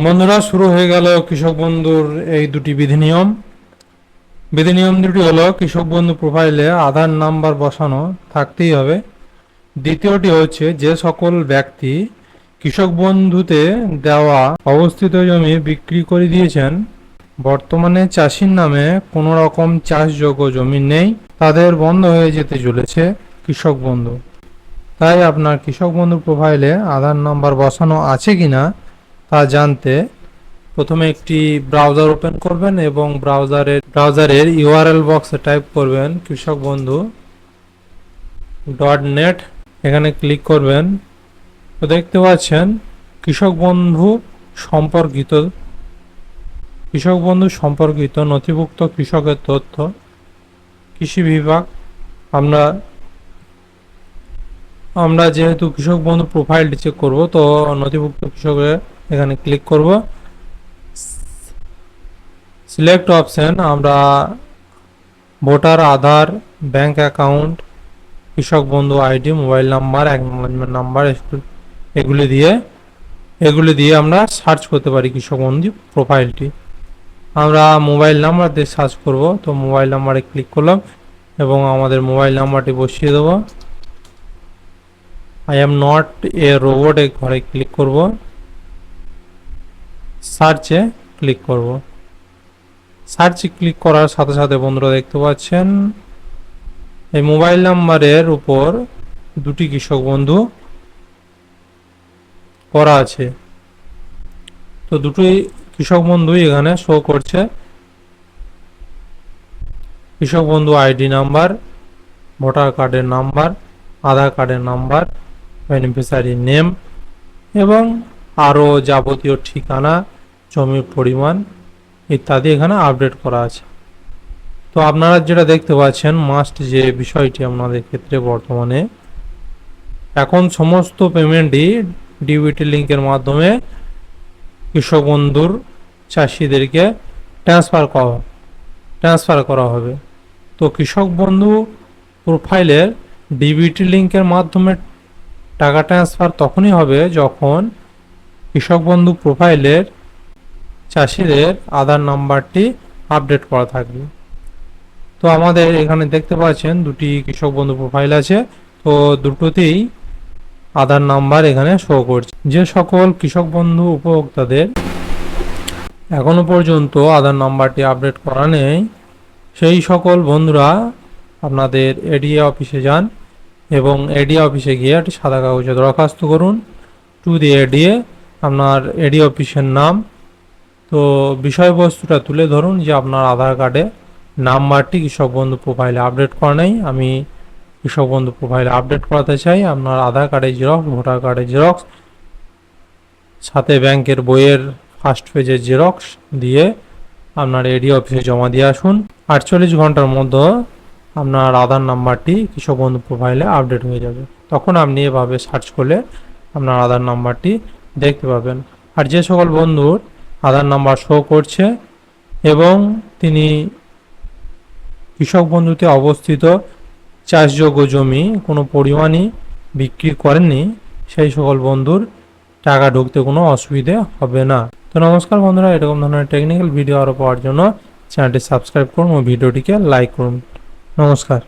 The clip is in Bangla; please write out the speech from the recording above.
বন্ধুরা, শুরু হয়ে গেল কৃষক বন্ধুর এই দুটি বিধি নিয়ম দুটি হলো, কৃষক বন্ধু প্রোফাইলে আধার নাম্বার বসানো থাকতেই হবে। দ্বিতীয়টি হচ্ছে, যে সকল ব্যক্তি কৃষক বন্ধুতে দেওয়া অবস্থিত জমি বিক্রি করে দিয়েছেন, বর্তমানে চাষির নামে কোনো রকম চাষযোগ্য জমি নেই, তাদের বন্ধ হয়ে যেতে চলেছে কৃষক বন্ধু। তাই আপনার কৃষক বন্ধু প্রোফাইলে আধার নাম্বার বসানো আছে কিনা তা জানতে প্রথমে একটি ব্রাউজার ওপেন করবেন এবং ব্রাউজারের ইউআরএল বক্সে টাইপ করবেন কৃষক বন্ধু .net। এখানে ক্লিক করবেন। তো দেখতে পাচ্ছেন কৃষক বন্ধু সম্পর্কিত নথিভুক্ত কৃষকের তথ্য, কৃষি বিভাগ। আমরা আমরা যেহেতু কৃষক বন্ধু প্রোফাইলটি চেক করব, তো নথিভুক্ত কৃষকের এখানে ক্লিক করব। সিলেক্ট অপশন, আমরা ভোটার, আধার, ব্যাংক অ্যাকাউন্ট, কৃষক বন্ধু ID, mobile number, acknowledgement number, এগুলি দিয়ে আমরা সার্চ করতে পারি কৃষক বন্ধু প্রোফাইলটি। আমরা মোবাইল নাম্বার দিয়ে সার্চ করব, তো মোবাইল নাম্বারে ক্লিক করলাম এবং আমাদের মোবাইল নাম্বারটি বসিয়ে দেব। I am not a robot এ ঘরে ক্লিক করব, সার্চে ক্লিক করব। সার্চে ক্লিক করার সাথে সাথে বন্ধুরা দেখতে পাচ্ছেন এই মোবাইল নাম্বারের উপর দুটি কৃষক বন্ধু করা আছে। তো দুটোই কৃষক বন্ধুই এখানে শো করছে। কৃষক বন্ধু আইডি নাম্বার, ভোটার কার্ডের নাম্বার, আধার কার্ডের নাম্বার, বেনিফিশিয়ারি নেম এবং আরও যাবতীয় ঠিকানা, জমির পরিমাণ ইত্যাদি এখানে আপডেট করা আছে। তো আপনারা যেটা দেখতে পাচ্ছেন, মাস্ট যে বিষয়টি আপনাদের ক্ষেত্রে বর্তমানে এখন সমস্ত পেমেন্টই ডিবিটি লিঙ্কের মাধ্যমে কৃষক বন্ধুর চাষিদেরকে ট্রান্সফার করা হবে। তো কৃষক বন্ধু প্রোফাইলের ডিবিটি লিঙ্কের মাধ্যমে টাকা ট্রান্সফার তখনই হবে যখন কৃষক বন্ধু প্রোফাইলের চাষিদের আধার নাম্বারটি আপডেট করা থাকবে। তো আমাদের এখানে দেখতে পাচ্ছেন দুটি কৃষক বন্ধু প্রোফাইল আছে, তো দুটোতেই আধার নাম্বার এখানে শো করছে। যে সকল কৃষক বন্ধু উপভোক্তাদের এখনো পর্যন্ত আধার নাম্বারটি আপডেট করা নেই, সেই সকল বন্ধুরা আপনাদের এডিএ অফিসে যান এবং এডিএ অফিসে গিয়ে একটি সাদা কাগজে দরখাস্ত করুন টু দি এডিএ, আপনার এডিএ অফিসের নাম। তো বিষয়বস্তুটা তুলে ধরুন যে আপনার আধার কার্ডে নাম্বারটি কৃষক বন্ধু প্রোফাইলে আপডেট করা নেই, আমি কৃষক বন্ধু প্রোফাইলে আপডেট করাতে চাই। আপনার আধার কার্ডের জেরক্স, ভোটার কার্ডের জেরক্স, সাথে ব্যাংকের বইয়ের ফার্স্ট পেজের জেরক্স দিয়ে আপনার এডি অফিসে জমা দিয়ে আসুন। 48 ঘন্টার মধ্যে আপনার আধার নাম্বারটি কৃষক বন্ধু প্রোফাইলে আপডেট হয়ে যাবে। তখন আপনি এভাবে সার্চ করলে আপনার আধার নাম্বারটি দেখতে পাবেন। আর যে সকল বন্ধুর আধার নাম্বার শো করছে এবং তিনি কৃষক বন্ধুতে অবস্থিত চাষযোগ্য জমি কোনো পরিমাণই বিক্রি করেননি, সেই সকল বন্ধুর টাকা ঢুকতে কোনো অসুবিধে হবে না। তো নমস্কার বন্ধুরা, এরকম ধরনের টেকনিক্যাল ভিডিও আরও পাওয়ার জন্য চ্যানেলটি সাবস্ক্রাইব করুন ও ভিডিওটিকে লাইক করুন। নমস্কার।